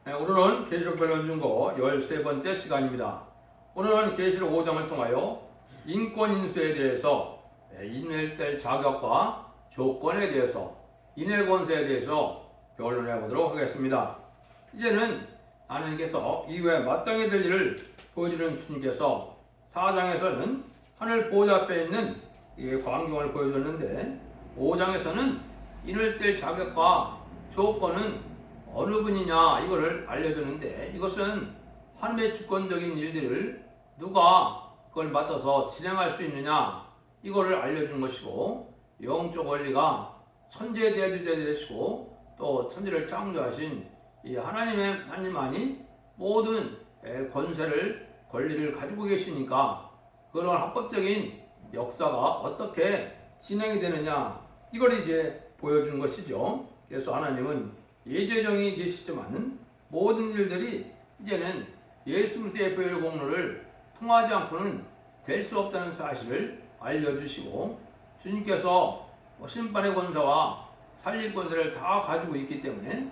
네, 오늘은 계시록 변론중고 13번째 시간입니다. 오늘은 계시록 5장을 통하여 인권 인수에 대해서 인멸될 자격과 조건에 대해서 인해 권세에 대해서 변론해 보도록 하겠습니다. 이제는 하나님께서 이후에 마땅히 될 일을 보여주는 주님께서 4장에서는 하늘 보좌 앞에 있는 광경을 보여줬는데 5장에서는 인멸될 자격과 조건은 어느 분이냐 이거를 알려주는데 이것은 하나님의 주권적인 일들을 누가 그걸 맡아서 진행할 수 있느냐 이거를 알려주는 것이고 영적 원리가 천재 대주제되시고 또 천지를 창조하신 이 하나님만이 모든 권세를 권리를 가지고 계시니까 그런 합법적인 역사가 어떻게 진행이 되느냐 이걸 이제 보여주는 것이죠. 그래서 하나님은 예재정이 계시지만은 모든 일들이 이제는 예수 그리스도의 보혈 공로를 통하지 않고는 될 수 없다는 사실을 알려주시고 주님께서 심판의 권세와 살릴 권세를 다 가지고 있기 때문에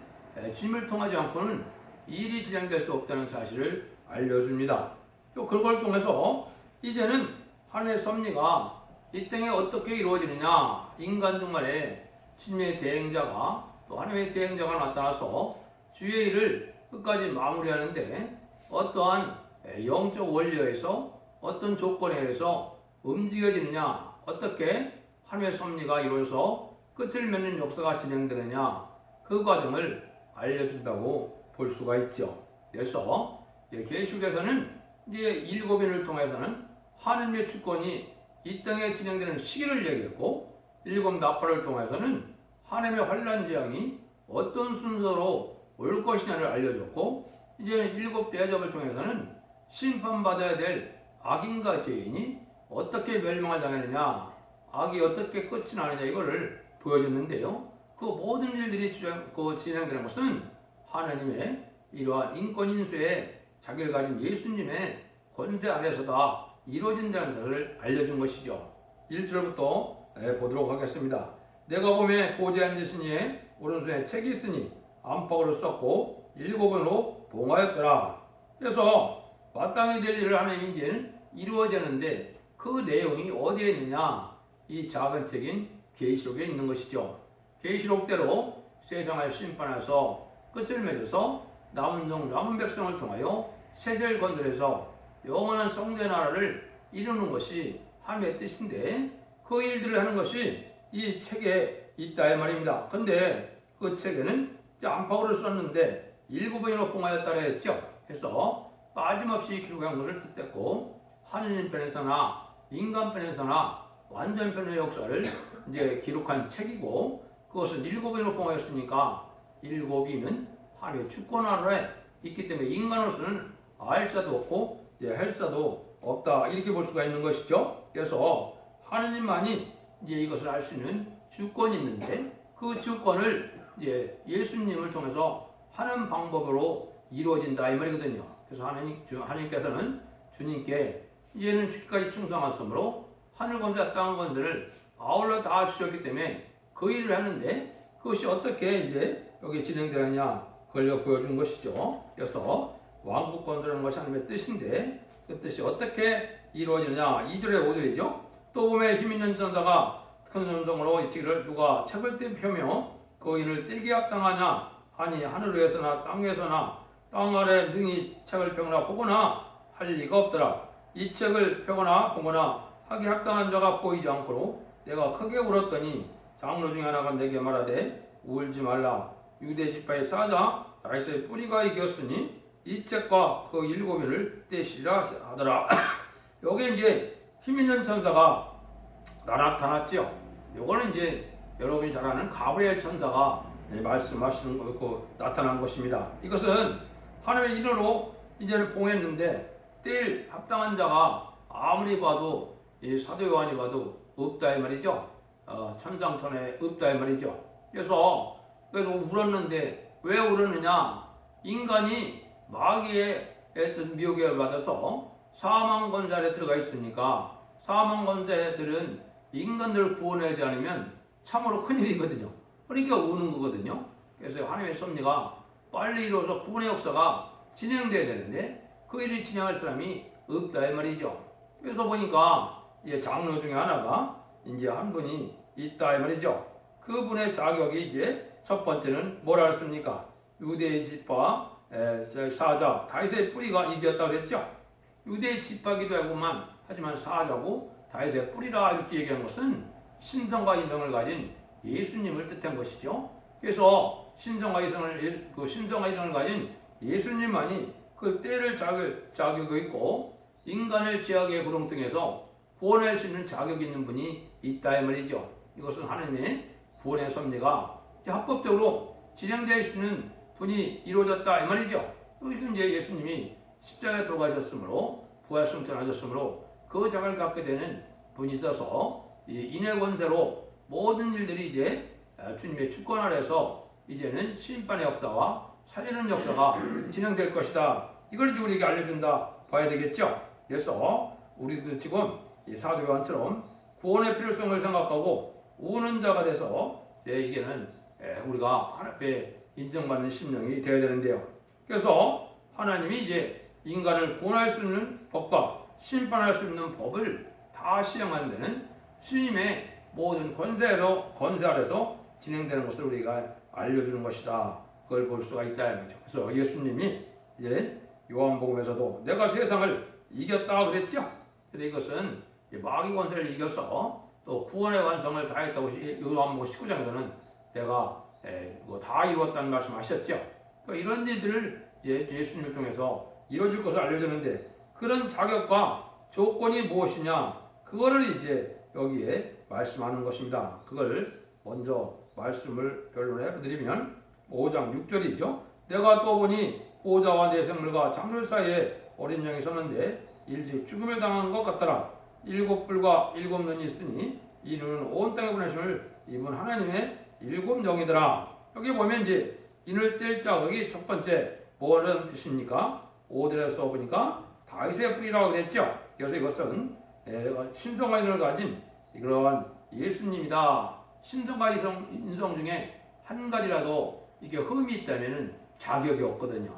주님을 통하지 않고는 일이 진행될 수 없다는 사실을 알려줍니다. 또 그걸 통해서 이제는 하나님의 섭리가 이 땅에 어떻게 이루어지느냐 인간 중간에 주님의 대행자가 또 하나님의 대행자가 나타나서 주의 일을 끝까지 마무리하는데 어떠한 영적 원리에서 어떤 조건에 의해서 움직여지느냐 어떻게 하나님의 섭리가 이루어져서 끝을 맺는 역사가 진행되느냐 그 과정을 알려준다고 볼 수가 있죠. 그래서 계시록에서는 이제 7인을 통해서는 하나님의 주권이 이 땅에 진행되는 시기를 얘기했고 7 나팔을 통해서는 하나님의 환란 재앙이 어떤 순서로 올 것이냐를 알려줬고 이제 7 대접을 통해서는 심판받아야 될 악인과 죄인이 어떻게 멸망을 당하느냐 악이 어떻게 끝이 나느냐 이거를 보여줬는데요. 그 모든 일들이 진행되는 것은 하나님의 이러한 인권 인수에 자기를 가진 예수님의 권세 아래서 다 이루어진다는 것을 알려준 것이죠. 1절부터 보도록 하겠습니다. 내가 보매 보좌에 앉으신 이의 오른손에 책이 있으니 안팎으로 썼고 7권으로 봉하였더라. 그래서 마땅히 될 일을 하나님이 이제는 이루어지는데 그 내용이 어디에 있느냐 이 작은 책인 계시록에 있는 것이죠. 계시록대로 세상을 심판해서 끝을 맺어서 남은 백성을 통하여 세세를 건드려서 영원한 성대 나라를 이루는 것이 하나님의 뜻인데 그 일들을 하는 것이 이 책에 있다 이 말입니다. 근데 그 책에는 안팎으로 썼는데 7번이나 봉하였다 했죠. 그래서 빠짐없이 기록한 것을 뜻했고 하느님 편에서나 인간 편에서나 완전편의 역사를 이제 기록한 책이고 그것은 7번이나 봉하였으니까 7이는 하나님의 주권 아래 있기 때문에 인간으로서는 알 자도 없고 할 자도 없다 이렇게 볼 수가 있는 것이죠. 그래서 하느님만이 이제 이것을 알 수 있는 주권이 있는데 그 주권을 이제 예수님을 통해서 하는 방법으로 이루어진다 이 말이거든요. 그래서 하나님께서는 주님께 이제는 죽기까지 충성하심으로 하늘 권세 땅 권세를 아울러 다 주셨기 때문에 그 일을 하는데 그것이 어떻게 이제 여기 진행되느냐 그걸 보여준 것이죠. 그래서 왕국 건설하는 것이 하나님의 뜻인데 그 뜻이 어떻게 이루어지느냐 2절에 5절이죠. 또 보매 힘 있는 천사가 큰 음성으로 이르기를 누가 책을 떼펴며 그 인을 떼기 합당하냐 하니 하늘 위에서나 땅 위에서나 땅 아래 능히 책을 펴거나 보거나 할 리가 없더라. 이 책을 펴거나 보거나 하기 합당한 자가 보이지 않고로 내가 크게 울었더니 장로 중에 하나가 내게 말하되 울지 말라. 유대 지파의 사자 다윗의 뿌리가 이겼으니 이 책과 그 7인을 떼시리라 하더라. 여기 이제 힘 있는 천사가 나타났죠. 요거는 이제 여러분이 잘 아는 가브리엘 천사가 말씀하시는 거 나타난 것입니다. 이것은 하나님의 인으로 이제는 봉했는데 뗄 합당한 자가 아무리 봐도 이 사도 요한이 봐도 없다 이 말이죠. 천상천에 없다 이 말이죠. 그래서 울었는데 왜 울었느냐? 인간이 마귀의 미혹을 받아서 사망 권세에 들어가 있으니까 사망 권세들은 인간들을 구원하지 않으면 참으로 큰일이거든요. 그러니까 우는 거거든요. 그래서 하나님의 섭리가 빨리 이루어서 구원의 역사가 진행돼야 되는데 그 일을 진행할 사람이 없다 이 말이죠. 그래서 보니까 이제 장로 중에 하나가 이제 한 분이 있다 이 말이죠. 그분의 자격이 이제 첫 번째는 뭐라 했습니까? 유대의 집파 사자 다윗의 뿌리가 이겼다 그랬죠. 유대의 집파기도 하고만 하지만 사자고 다윗의 뿌리라 이렇게 얘기한 것은 신성과 인성을 가진 예수님을 뜻한 것이죠. 그래서 신성과 인성을 가진 예수님만이 그 때를 자격이 있고 인간을 죄악의 구렁텅이에서 구원할 수 있는 자격이 있는 분이 있다 이 말이죠. 이것은 하나님의 구원의 섭리가 합법적으로 진행될 수 있는 분이 이루어졌다 이 말이죠. 이것은 이제 예수님이 십자가에 돌아가셨으므로 부활 승천하셨으므로 그 자격을 갖게 되는 분이 있어서 이 인의 권세로 모든 일들이 이제 주님의 주권 아래서 이제는 심판의 역사와 살리는 역사가 진행될 것이다. 이걸 이제 우리에게 알려준다 봐야 되겠죠. 그래서 우리도 지금 이 사도 요한처럼 구원의 필요성을 생각하고 우는 자가 돼서 이제는 우리가 하나님 앞에 인정받는 심령이 되어야 되는데요. 그래서 하나님이 이제 인간을 구원할 수 있는 법과 심판할 수 있는 법을 다 시행하는 데는 주님의 모든 권세 아래서 진행되는 것을 우리가 알려주는 것이다. 그걸 볼 수가 있다. 그래서 예수님이 이제 요한복음에서도 내가 세상을 이겼다 그랬죠. 그래서 이것은 마귀 권세를 이겨서 또 구원의 완성을 다했다고 요한복음 19장에서는 내가 다 이루었다는 말씀하셨죠. 이런 일들을 예수님을 통해서 이루어질 것을 알려주는데 그런 자격과 조건이 무엇이냐 그거를 이제 여기에 말씀하는 것입니다. 그걸 먼저 말씀을 결론해 드리면 5장 6절이죠. 내가 또 보니 보호자와 내 생물과 창졸 사이에 어린 양이 섰는데 일찍 죽음을 당한 것 같더라. 7뿔과 7눈이 있으니 이 눈은 온 땅에 보내심을 입은 하나님의 7영이더라. 여기 보면 이제 인을 뗄 자격이 첫 번째 뭐라는 뜻입니까? 5절에 써보니까 다윗의 뿌리라고 그랬죠. 그래서 이것은 신성과 인성을 가진 그러한 예수님이다. 신성과 인성 중에 한 가지라도 이게 흠이 있다면 자격이 없거든요.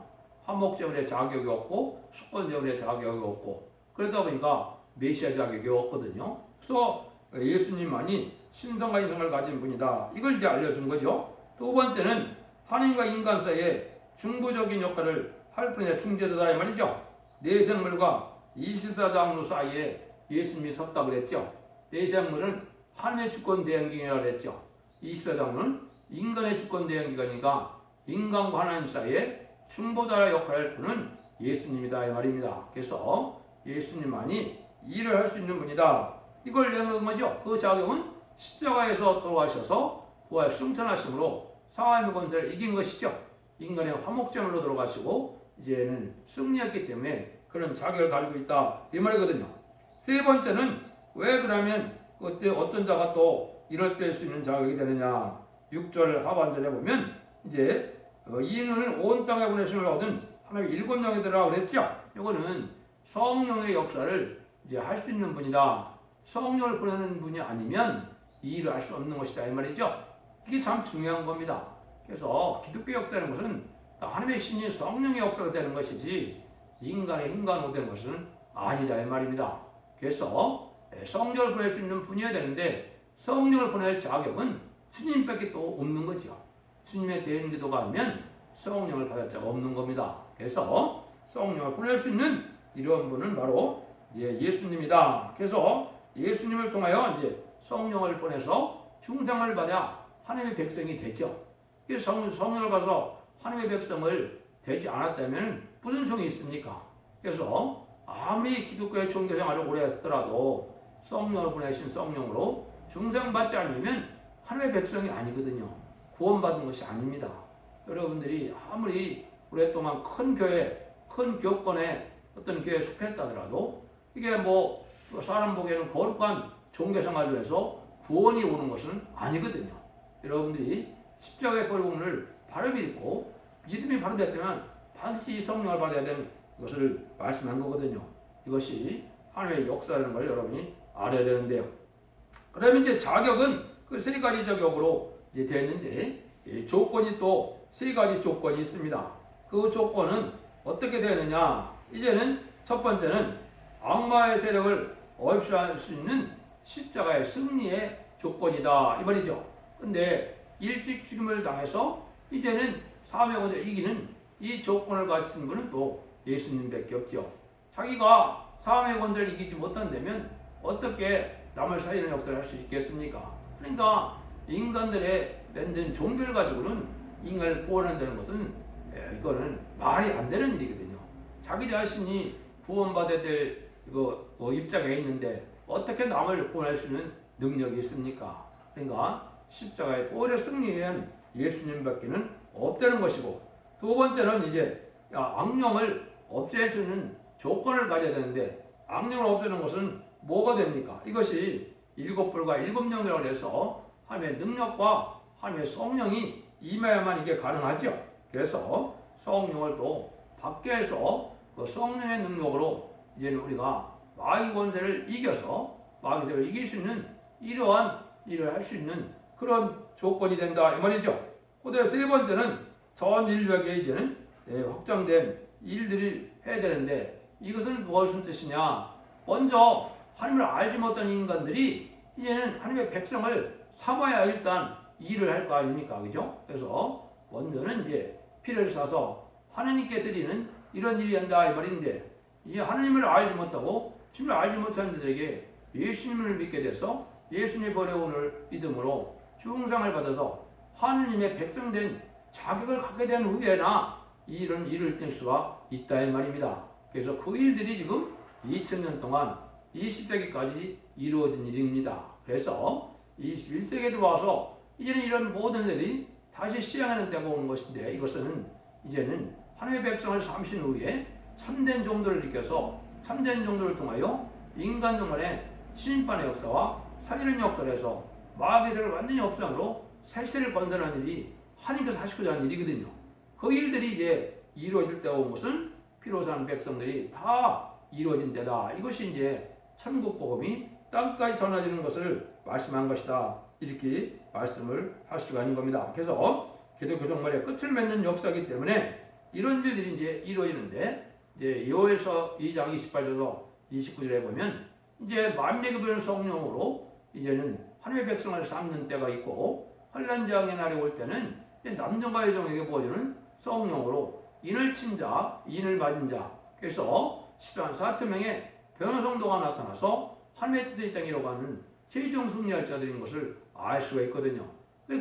화목제물에 자격이 없고 속건제물에 자격이 없고 그러다 보니까 메시아 자격이 없거든요. 그래서 예수님만이 신성과 인성을 가진 분이다. 이걸 이제 알려준 거죠. 두 번째는 하나님과 인간 사이에 중보적인 역할을 할 분의 중재자다 이 말이죠. 내 생물과 24장로 사이에 예수님이 섰다 그랬죠. 내 생물은 하나님의 주권 대행기관이라고 그랬죠. 24장로는 인간의 주권 대행기관이니까 인간과 하나님 사이에 중보자의 역할을 할 분은 예수님이다 이 말입니다. 그래서 예수님만이 일을 할 수 있는 분이다. 이걸 내는 거죠. 그 자격은 십자가에서 돌아가셔서 부활 승천하심으로 사함의 권세를 이긴 것이죠. 인간의 화목제물로 들어가시고 이제는 승리했기 때문에 그런 자격을 가지고 있다 이 말이거든요. 세 번째는 왜 그러면 그때 어떤 자가 또 이럴 때 수 있는 자격이 되느냐. 6절 하반절에 보면 이제 이 눈은 온 땅에 보내심을 얻은 하나님의 7영이더라 그랬죠. 이거는 성령의 역사를 이제 할 수 있는 분이다. 성령을 보내는 분이 아니면 이 일을 할 수 없는 것이다 이 말이죠. 이게 참 중요한 겁니다. 그래서 기독교 역사라는 것은 하나님의 신이 성령의 역사로 되는 것이지 인간의 힘으로 되는 것은 아니다 이 말입니다. 그래서 성령을 보낼 수 있는 분이어야 되는데 성령을 보낼 자격은 주님밖에 또 없는 거죠. 주님의 대행 기도가 아니면 성령을 받을 자가 없는 겁니다. 그래서 성령을 보낼 수 있는 이런 분은 바로 예수님이다. 그래서 예수님을 통하여 이제 성령을 보내서 중생을 받아 하나님의 백성이 되죠. 성령을 받아서 하나님의 백성을 되지 않았다면 무슨 소용이 있습니까? 그래서 아무리 기독교의 종교생활을 오래 했더라도 성령을 보내신 성령으로 중생받지 않으면 하나님의 백성이 아니거든요. 구원받은 것이 아닙니다. 여러분들이 아무리 오랫동안 큰 교회, 큰 교권에 어떤 교회에 속했다 하더라도 이게 뭐 사람 보기에는 거룩한 종교생활을 해서 구원이 오는 것은 아니거든요. 여러분들이 십자가의 복음을 바로 믿고 믿음이 바로 됐다면 반드시 성령을 받아야 되는 것을 말씀한 거거든요. 이것이 하나님의 역사라는 걸 여러분이 알아야 되는데요. 그러면 이제 자격은 그 세 가지 자격으로 이제 되는데 조건이 또 세 가지 조건이 있습니다. 그 조건은 어떻게 되느냐? 이제는 첫 번째는 악마의 세력을 없애할 수 있는 십자가의 승리의 조건이다 이 말이죠. 근데 일찍 죽임을 당해서 이제는 사망의 권세를 이기는 이 조건을 가진 분은 또 예수님밖에 없죠. 자기가 사망의 권세를 이기지 못한다면 어떻게 남을 살리는 역사를 할 수 있겠습니까? 그러니까 인간들의 만든 종교를 가지고는 인간을 구원한다는 것은 이거는 말이 안 되는 일이거든요. 자기 자신이 구원받아야 될 입장에 있는데 어떻게 남을 구원할 수 있는 능력이 있습니까? 그러니까 십자가의 오히려 승리한 예수님밖에는 없다는 것이고, 두 번째는 이제 악령을 없앨 수 있는 조건을 가져야 되는데, 악령을 없애는 것은 뭐가 됩니까? 이것이 일곱 불과 일곱 영이라고 해서 하나님의 능력과 하나님의 성령이 임해야만 이게 가능하죠. 그래서 성령을 또 받게 해서 그 성령의 능력으로 이제는 우리가 마귀 권세를 이겨서 마귀들을 이길 수 있는 이러한 일을 할 수 있는 그런 조건이 된다 이 말이죠. 그다음에 세 번째는 전 인류에게 이제는 확장된 일들을 해야 되는데, 이것은 무엇인 뜻이냐? 먼저 하나님을 알지 못한 인간들이 이제는 하나님의 백성을 삼아야 일단 일을 할 거 아닙니까? 그죠? 그래서 먼저는 이제 피를 사서 하나님께 드리는 이런 일이 한다 이 말인데, 이 하나님을 알지 못하고 주님을 알지 못하는 자들에게 예수님을 믿게 돼서 예수님의 버려온을 믿음으로 중상을 받아서 하나님의 백성된 자격을 갖게 된 후에나 이런 일을 뗄 수가 있다 이 말입니다. 그래서 그 일들이 지금 2000년 동안 20세기까지 이루어진 일입니다. 그래서 21세기에 들어와서 이제는 이런 모든 일이 다시 시행하는 때가 오는 것인데, 이것은 이제는 하나님의 백성을 삼신 후에 참된 정도를 느껴서 참된 정도를 통하여 인간 동안의 심판의 역사와 살리는 역사를 해서 마귀의 세력을 완전히 없애므로 세세를 건설하는 일이 하나님께서 하시고자 하는 일이거든요. 그 일들이 이제 이루어질 때가 온 것은 피로 사는 백성들이 다 이루어진 때다. 이것이 이제 천국 복음이 땅까지 전해지는 것을 말씀한 것이다. 이렇게 말씀을 할 수가 있는 겁니다. 그래서 기독교 종말의 끝을 맺는 역사이기 때문에 이런 일들이 이제 이루어지는데, 이제 요에서 2장 28절에서 29절에 보면 이제 만민의 변 성령으로 이제는 하나님의 백성을 삼는 때가 있고, 환난장의 날이 올 때는 남정과 여종에게 보여주는 성령으로 인을 친 자, 인을 맞은 자, 그래서 10만 4천 명의 변호성도가 나타나서 하나님의 뜻의 땅이라고 하는 최종 승리할 자들인 것을 알 수가 있거든요.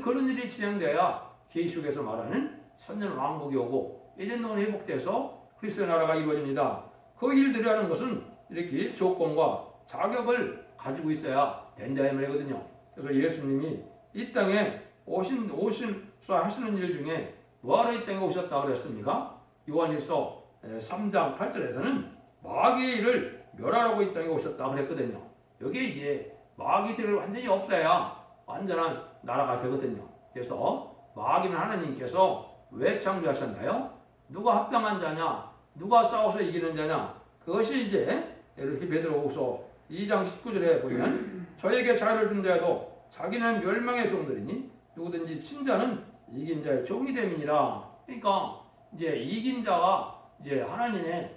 그런 일이 진행돼야 계시록에서 말하는 천년 왕국이 오고 에덴 동안이 회복돼서 그리스도의 나라가 이루어집니다. 그 일들이 하는 것은 이렇게 조건과 자격을 가지고 있어야 된다 이 말이거든요. 그래서 예수님이 이 땅에 오셔서 하시는 일 중에 뭐하러 이 땅에 오셨다 그랬습니까? 요한일서 3장 8절에서는 마귀의 일을 멸하라고 이 땅에 오셨다 그랬거든요. 여기에 이제 마귀들을 완전히 없애야 완전한 나라가 되거든요. 그래서 마귀는 하나님께서 왜 창조하셨나요? 누가 합당한 자냐? 누가 싸워서 이기는 자냐? 그것이 이제 이렇게 베드로후서 2장 19절에 보면 저에게 자유를 준다 해도 자기는 멸망의 종들이니 누구든지 친자는 이긴 자의 종이 됨이니라. 그러니까 이제 이긴 자가 이제 하나님의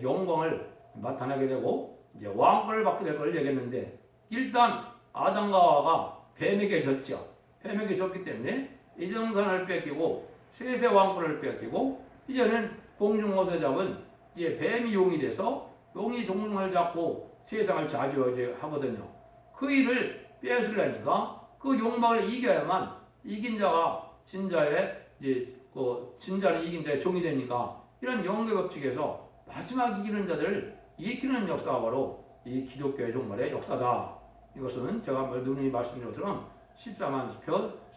영광을 나타나게 되고 이제 왕권을 받게 될 걸 얘기했는데, 일단 아담과 하와가 뱀에게 졌죠. 뱀에게 졌기 때문에 이정산을 뺏기고 세세 왕권을 뺏기고, 이제는 공중모세 잡은 이제 뱀이 용이 돼서 용이 종중을 잡고 세상을 자주하거든요. 그 일을 뺏으려니까 그 욕망을 이겨야만 이긴 자가 진자의 이제 그 진자는 이긴 자의 종이 되니까, 이런 영계 법칙에서 마지막 이기는 자들을 일으키는 역사가 바로 이 기독교의 종말의 역사다. 이것은 제가 누누이 말씀드린 것처럼 14만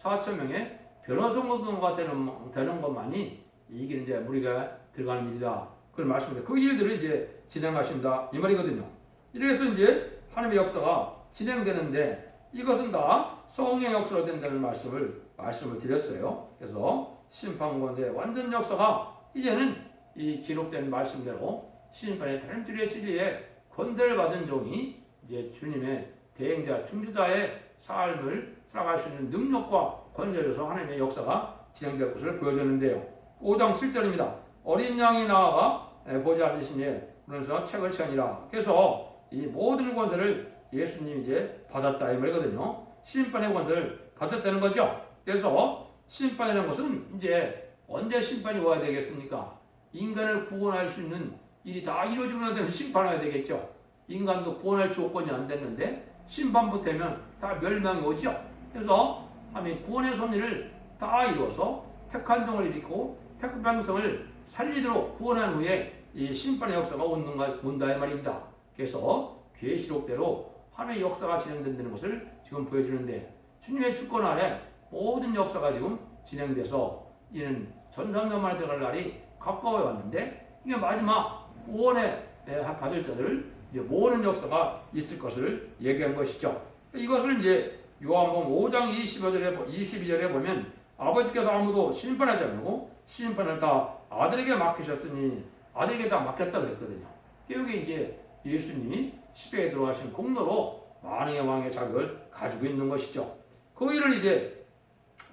4천 명의 변호성도가 되는 것만이 이기는 자의 무리가 들어가는 일이다. 그걸 말씀드립니다. 그 일들을 이제 진행하신다 이 말이거든요. 이래서 이제 하나님의 역사가 진행되는데, 이것은 다 성령의 역사로 된다는 말씀을 드렸어요. 그래서 심판권의 완전 역사가 이제는 이 기록된 말씀대로 심판의 다림질의 진리에 권세를 받은 종이 이제 주님의 대행자, 중주자의 삶을 살아갈 수 있는 능력과 권세로서 하나님의 역사가 진행될 것을 보여주는데요. 5장 7절입니다. 어린 양이 나아가 보지 않으시니 그래서 책을 치니라. 그래서 이 모든 권세를 예수님이 이제 받았다 이 말이거든요. 심판의 권세를 받았다는 거죠. 그래서 심판이라는 것은 이제 언제 심판이 와야 되겠습니까? 인간을 구원할 수 있는 일이 다 이루어지고 나면 심판해야 되겠죠. 인간도 구원할 조건이 안 됐는데 심판부 되면 다 멸망이 오죠. 그래서 하나님 구원의 섭리를 다 이루어서 택한 종을 일으키고 택한 백성을 살리도록 구원한 후에 이 심판의 역사가 온다 이 말입니다. 그래서 계시록대로 하나님의 역사가 진행된다는 것을 지금 보여주는데 주님의 주권 아래 모든 역사가 지금 진행돼서 이는 전상년만에 들어갈 날이 가까워 왔는데 이게 마지막 구원에 받을 자들을 이제 모으는 역사가 있을 것을 얘기한 것이죠. 이것을 이제 요한복음 5장 22절에 보면 아버지께서 아무도 심판하지 않고 심판을 다 아들에게 맡기셨으니 아들에게 다 맡겼다 그랬거든요. 여기 이제 예수님이 십계에 들어가신 공로로 만왕의 왕의 자격을 가지고 있는 것이죠. 그 일을 이제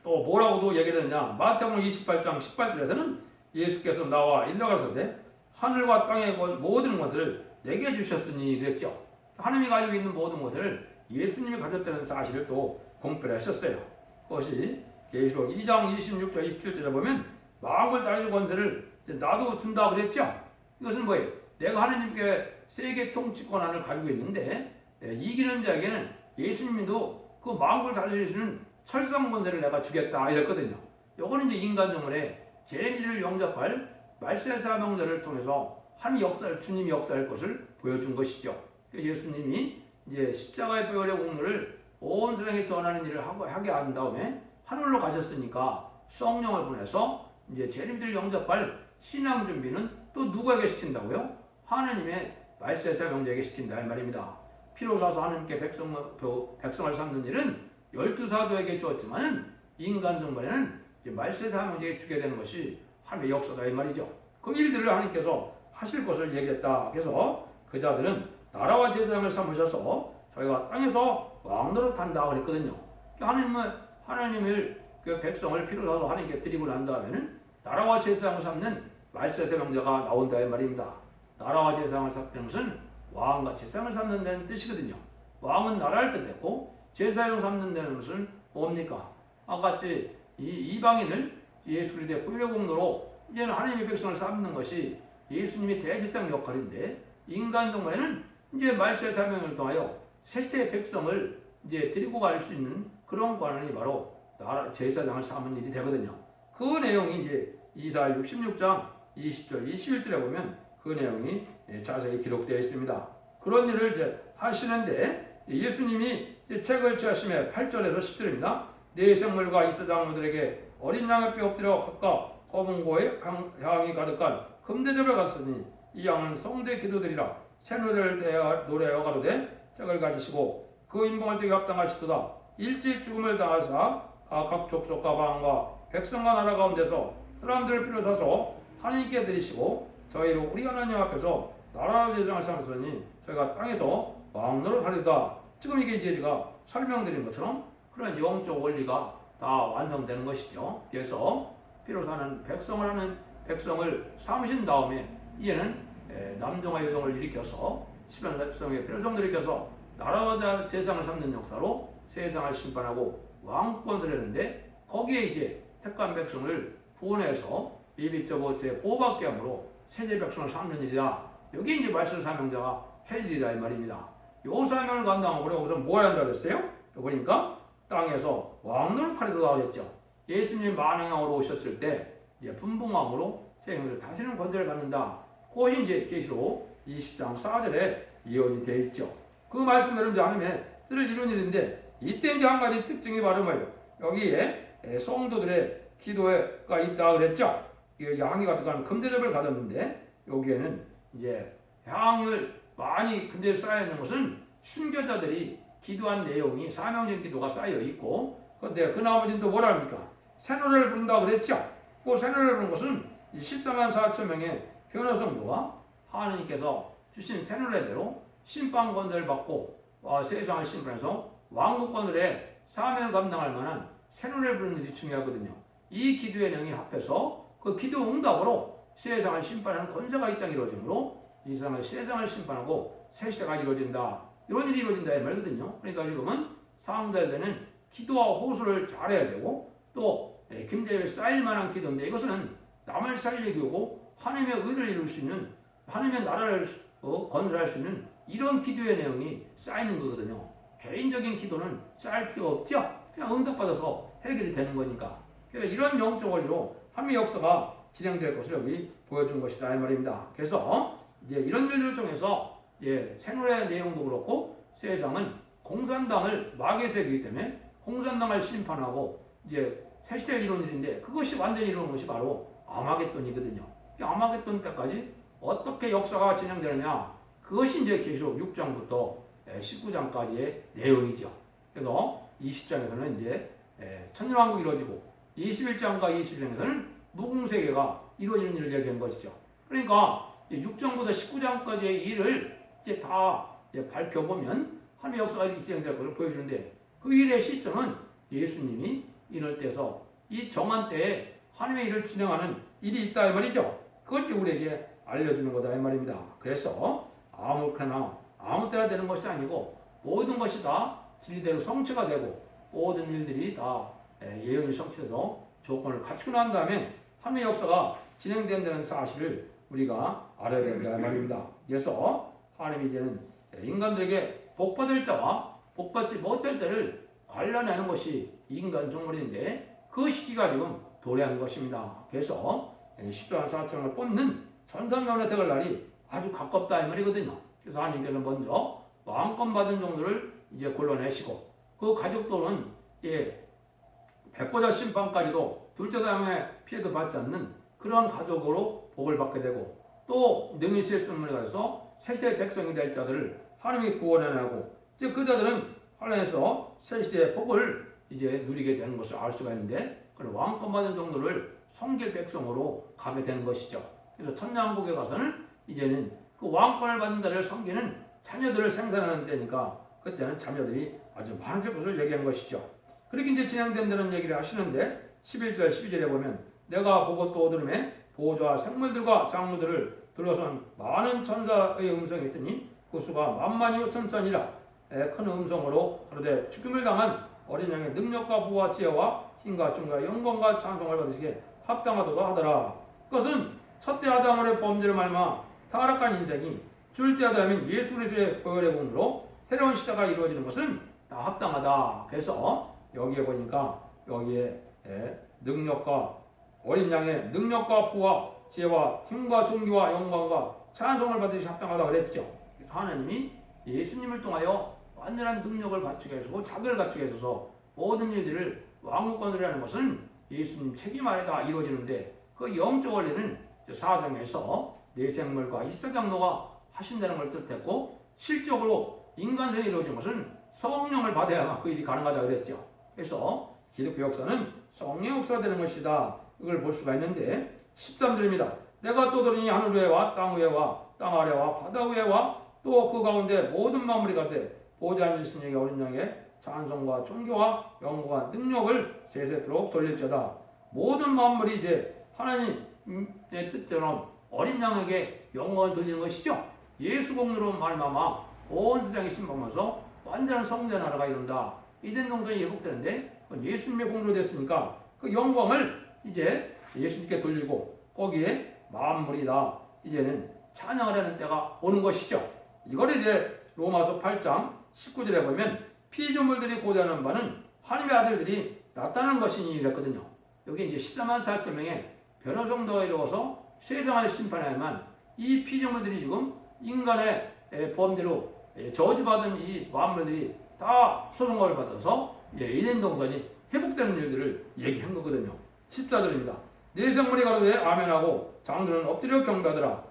또 뭐라고도 얘기를 했냐. 마태복음 28장 18절에서는 예수께서 나와 일러가서되 하늘과 땅의 모든 것들을 내게 주셨으니 그랬죠. 하나님이 가지고 있는 모든 것들을 예수님이 가졌다는 사실을 또 공표를 하셨어요. 그것이 계시록 2장 26절 27절에 보면 만물 다리의 권세를 나도 준다 그랬죠. 이것은 뭐예요? 내가 하나님께 세계 통치 권한을 가지고 있는데 이기는 자에게는 예수님도 그 만물 다스리시는 철성 권세를 내가 주겠다 이랬거든요. 요거는 이제 인간정원에 제레미를 영접할 말세 사명자를 통해서 하나님 역사, 주님이 역사할 것을 보여준 것이죠. 예수님이 이제 십자가의 뼈의 공로를 온 세상에 전하는 일을 하게 한 다음에 하늘로 가셨으니까 성령을 보내서 이제 제림들을 영접할 신앙 준비는 또 누구에게 시킨다고요? 하나님의 말세 사명자에게 시킨다 이 말입니다. 피로 사서 하나님께 백성을 삼는 일은 12사도에게 주었지만 인간 정말에는 말세 사명자에게 주게 되는 것이 하나님의 역사다 이 말이죠. 그 일들을 하나님께서 하실 것을 얘기했다. 그래서 그 자들은 나라와 제사장을 삼으셔서 저희가 땅에서 왕노릇 한다 그랬거든요. 하나님을 그 백성을 피로 사서 하나님께 드리고 난 다음에는 나라와 제사장을 삼는 말세 사명자가 나온다 이 말입니다. 나라와 제사장을 삼는 것은 왕과 제사장을 삼는 데는 뜻이거든요. 왕은 나라를 뜻했고 제사장을 삼는 데는 것은 뭡니까? 아까같이 이방인을 예수 그리스도의 보혈의 공로로 이제는 하나님의 백성을 삼는 것이 예수님의 대제사장 역할인데 인간 정말에는 이제 말세 사명을 통하여 세세의 백성을 이제 데리고 갈 수 있는 그런 권한이 바로 나라 제사장을 삼는 일이 되거든요. 그 내용이 이제 이사야 66장 20절 21절에 보면 그 내용이 자세히 기록되어 있습니다. 그런 일을 이제 하시는데 예수님이 책을 취하심에 8절에서 10절입니다. 내 생물과 이스라엘 장로들에게 어린 양의 뼈 엎드려 각각 검은 고에 향이 가득한 금대접을 갔으니 이 양은 성대 기도드리라 새 노래를 노래하여 가로되 책을 가지시고 그 인봉할 때에 합당하시도다. 일찍 죽음을 당하사 각 족속과 방과 백성과 나라 가운데서 사람들을 필요 사서 하나님께 드리시고 저희로 우리 하나님 앞에서 나라와 제사장을 삼으시니 저희가 땅에서 왕노릇 하리다. 지금 이게 이제 제가 설명드린 것처럼 그런 영적 원리가 다 완성되는 것이죠. 그래서 피로사는 백성을 삼으신 다음에 이제는 남종과 여종을 일으켜서 10년 백성의 필요성들을 일으켜서 나라와 세상을 삼는 역사로 세상을 심판하고 왕권을 했는데 거기에 이제 택한 백성을 구원해서 이비저보트에 보호받게 함으로 세대 백성을 삼는 일이다. 여기 이제 말씀 사명자가 할 일이다 이 말입니다. 요 사명을 감당하고 여기서 뭐 해야 한다고 그랬어요? 보니까 땅에서 왕노릇 하리라 그랬죠. 예수님 만왕왕으로 오셨을 때 이제 분봉왕으로 세상을 다스리는 권세를 갖는다. 그것이 이제 계시록 20장 4절에 예언이 되어 있죠. 그 말씀대로 이제 하나님의 뜻을 이룬 일인데 이때 이제 한 가지 특징이 바로 뭐예요? 여기에 성도들의 기도가 있다 그랬죠. 향이 가득한 금대접을 가졌는데 여기에는 이제 향을 많이 금대접에 쌓여 있는 것은 순교자들이 기도한 내용이 사명적 기도가 쌓여 있고 근데 그 나머지는 또 뭐라 합니까? 새 노래를 부른다고 그랬죠. 그 새 노래를 부르는 것은 14만 4천 명의 변호 성도가 하나님께서 주신 새 노래대로 심판 권세를 받고 세상을 심판해서 왕국 권을에 사명을 감당할 만한 새 노래를 부르는 일이 중요하거든요. 이 기도의 내용이 합해서 그 기도 응답으로 세상을 심판하는 권세가 이 땅에 이루어지므로 이 세상을 심판하고 새 시대가 이루어진다. 이런 일이 이루어진다 이 말이거든요. 그러니까 지금은 상달되는 기도와 호소를 잘해야 되고 또 김대엽에 쌓일 만한 기도인데 이것은 남을 살리기 오고 하나님의 의를 이룰 수 있는 하나님의 나라를 건설할 수 있는 이런 기도의 내용이 쌓이는 거거든요. 개인적인 기도는 쌓일 필요 없죠. 그냥 응답받아서 해결이 되는 거니까. 그래서 이런 영적 원리로 하나님의 역사가 진행될 것을 여기 보여준 것이다 이 말입니다. 그래서 이제 이런 일들을 통해서 새노래 내용도 그렇고 세상은 공산당을 마귀에서이기 때문에 공산당을 심판하고 이제 새 시대를 이루는 일인데 그것이 완전히 이루는 것이 바로 아마겟돈이거든요. 아마겟돈 때까지 어떻게 역사가 진행되느냐 그것이 이제 계시록 6장부터 19장까지의 내용이죠. 그래서 20장에서는 이제 천년왕국이 이루어지고 21장과 22장에서는 무궁세계가 이루어지는 일을 얘기한 것이죠. 그러니까 6장부터 19장까지의 일을 이제 다 밝혀보면 하나님의 역사가 이렇게 진행될 것을 보여주는데 그 일의 시점은 예수님이 이럴 때서 이 정한 때에 하나님의 일을 진행하는 일이 있다 이 말이죠. 그걸 우리에게 알려주는 거다 이 말입니다. 그래서 아무렇게나 아무 때나 되는 것이 아니고 모든 것이 다 진리대로 성취가 되고 모든 일들이 다 예언이 성취돼서 조건을 갖추고 난 다음에 하나님의 역사가 진행된다는 사실을 우리가 알아야 된다 이 말입니다. 그래서 하나님이 이제는 인간들에게 복받을 자와 복받지 못할 자를 관련하는 것이 인간 종말인데 그 시기가 지금 도래한 것입니다. 그래서 10조와 4천을 뽑는 천상명의 대걸 날이 아주 가깝다 이 말이거든요. 그래서 하나님께서 먼저 마음껏 받은 종들을 이제 골라내시고 그 가족들은 백보자 심판까지도 둘째 사형의 피해도 받지 않는 그런 가족으로 복을 받게 되고 또 능히 실수문에 가서 새시대의 백성이 될 자들을 하나님이 구원해내고 이제 그 자들은 하나님에서 새시대의 복을 이제 누리게 되는 것을 알 수가 있는데 그런 왕권 받은 종들을 섬길 백성으로 가게 되는 것이죠. 그래서 천년왕국에 가서는 이제는 그 왕권을 받은 자를 섬기는 자녀들을 생산하는 때니까 그때는 자녀들이 아주 많을 것을 얘기한 것이죠. 그렇게 이제 진행된다는 얘기를 하시는데 11절 12절에 보면 내가 보고 또 들음에 보호자와 생물들과 장무들을 둘러싼 많은 천사의 음성이 있으니 그 수가 만만이 5천천이라 큰 음성으로 그러되 죽임을 당한 어린 양의 능력과 부와 지혜와 힘과 충과 영광과 찬송을 받으시게 합당하도다 하더라. 그것은 첫째 아담의 범죄를 말마 타락한 인생이 줄때 아담인 예수 그리스도의 보혈의 공로로 새로운 시대가 이루어지는 것은 다 합당하다. 그래서 여기에 보니까 여기에 능력과 어린 양의 능력과 부와 지혜와 힘과 존귀와 영광과 찬송을 받으시 합당하다고 그랬죠. 그래서 하나님이 예수님을 통하여 완전한 능력을 갖추게 해주고 자격을 갖추게 해줘서 모든 일들을 왕국권으로 하는 것은 예수님 책임 아래 다 이루어지는데 그 영적 원리는 4장에서 내 생물과 24장로가 하신다는 걸 뜻했고 실적으로 인간성이 이루어진 것은 성령을 받아야 그 일이 가능하다 그랬죠. 그래서 기독교 역사는 성령 역사가 되는 것이다. 이걸 볼 수가 있는데 13절입니다. 내가 또 들으니 하늘 위에와 땅 위에와 땅 아래와 바다 위에와 또 그 가운데 모든 만물이 가되 보좌 앉으신 이에게 어린 양의 찬송과 존귀와 영광과 능력을 세세토록 돌릴지어다. 모든 만물이 이제 하나님의 뜻처럼 어린 양에게 영광을 돌리는 것이죠. 예수 공로로 말미암아 온 세상이 신방하면서 완전한 성전 나라가 이룬다. 이된 동전이 회복되는데 예수님의 공로로 됐으니까 그 영광을 이제 예수님께 돌리고 거기에 만물이 다 이제는 찬양을 하는 때가 오는 것이죠. 이걸 이제 로마서 8장 19절에 보면 피조물들이 고대하는 바는 하나님의 아들들이 나타나는 것이니 이랬거든요. 여기 이제 14만 4천 명의 변호 정도가 이루어서 세상을 심판해야만 이 피조물들이 지금 인간의 범죄로 저주받은 이 만물들이 다 소송을 받아서 이된 동산이 회복되는 일들을 얘기한 거거든요. 14절입니다. 네 생물이 가로되 아멘하고 장들은 엎드려 경배하더라.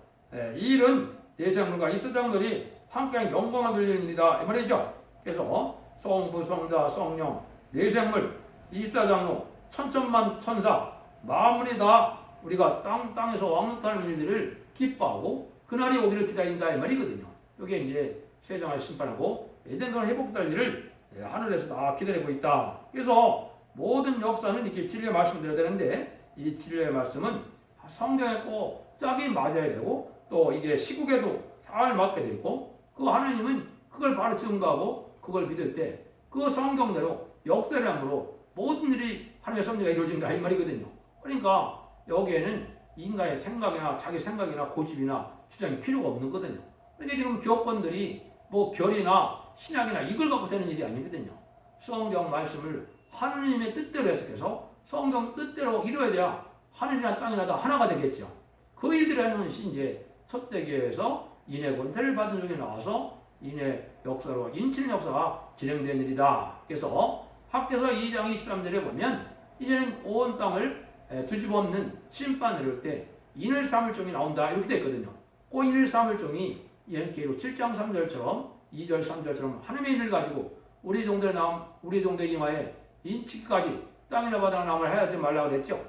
이 일은 네 생물과 이스장들이 함께 영광을 돌리는 일이다 이 말이죠. 그래서 성부 성자 성령 네 생물 이스장로 천천만 천사 만물이 다 우리가 땅에서 왕노하는 일들을 기뻐하고 그날이 오기를 기다린다 이 말이거든요. 이게 이제 세상을 심판하고 에덴 동안 회복될 일을 하늘에서 다 기다리고 있다. 그래서 모든 역사는 이렇게 진리의 말씀드려야 되는데 이 진리의 말씀은 성경에 꼭 짝이 맞아야 되고 또 이게 시국에도 잘 맞게 돼 있고 그 하나님은 그걸 바로 증거하고 그걸 믿을 때 그 성경대로 역사량으로 모든 일이 하나님의 섭리가 이루어진다 이 말이거든요. 그러니까 여기에는 인간의 생각이나 자기 생각이나 고집이나 주장이 필요가 없는 거거든요. 그러니까 지금 교권들이 뭐 결이나 신약이나 이걸 갖고 되는 일이 아니거든요. 성경 말씀을 하느님의 뜻대로 해석해서 성경 뜻대로 이루어야 돼야 하늘이나 땅이나 다 하나가 되겠죠. 그 일들을 하는 것이 이제 첫대교회에서 인해 권세를 받은 적이 나와서 인해 역사로 인칠 역사가 진행된 일이다. 그래서 학개서 2장 23절에 보면 이제는 온 땅을 뒤집어엎는 심판 내릴 때 인을 삼을 종이 나온다 이렇게 되어 있거든요. 그 인을 삼을 종이 ENK로 7장 3절처럼 2절 3절처럼 하나님의 인을 가지고 우리 정도의 이마에 인치까지 땅이나 바다나 남을 하지 말라고 그랬죠.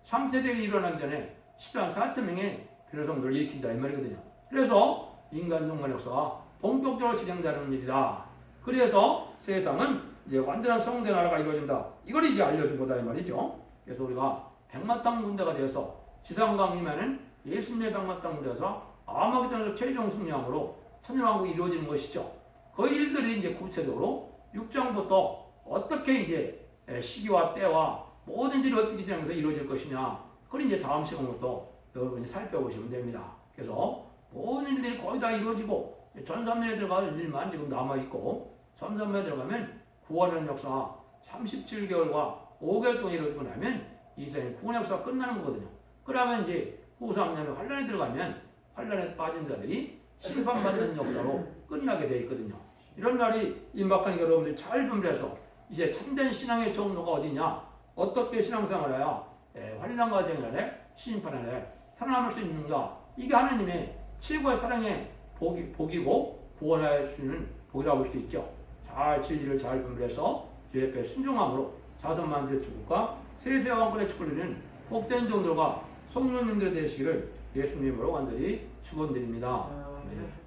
3세대가 일어나기 전에 10만 4천 명의 교회성들을 일으킨다 이 말이거든요. 그래서 인간 종말 역사가 본격적으로 진행되는 일이다. 그래서 세상은 이제 완전한 성대 나라가 이루어진다. 이걸 이제 알려준 거다 이 말이죠. 그래서 우리가 백마땅 군대가 되어서 지상 강림에는 예수님의 백마땅 군대에서 아마겟돈에서 최종 승리함으로 천년왕국이 이루어지는 것이죠. 그 일들이 이제 구체적으로 6장부터 어떻게 이제 시기와 때와 모든 일이 어떻게 진행해서 이루어질 것이냐. 그걸 이제 다음 시간부터 여러분이 살펴보시면 됩니다. 그래서 모든 일들이 거의 다 이루어지고 전산면에 들어갈 일만 지금 남아있고 전산면에 들어가면 구원의 역사 37개월과 5개월 동안 이루어지고 나면 이제 구원 역사가 끝나는 거거든요. 그러면 이제 후삼년에 환란에 들어가면 환란에 빠진 자들이 심판받는 역사로 끝나게 되어 있거든요. 이런 날이 임박하니까 여러분들이 잘 분별해서 이제 참된 신앙의 종로가 어디냐, 어떻게 신앙생활을 해야 환란과 쟁날에 심판에 살아남을 수 있는가, 이게 하나님의 최고의 사랑의 복이고 구원할 수 있는 복이라고 볼 수 있죠. 잘 진리를 잘 분별해서 주 옆에 순종함으로 자선만대 축복과 세세와 왕권의 축복을 이루는 복된 종들과 성령님들 되시기를 예수님으로 간절히 축원드립니다. 네.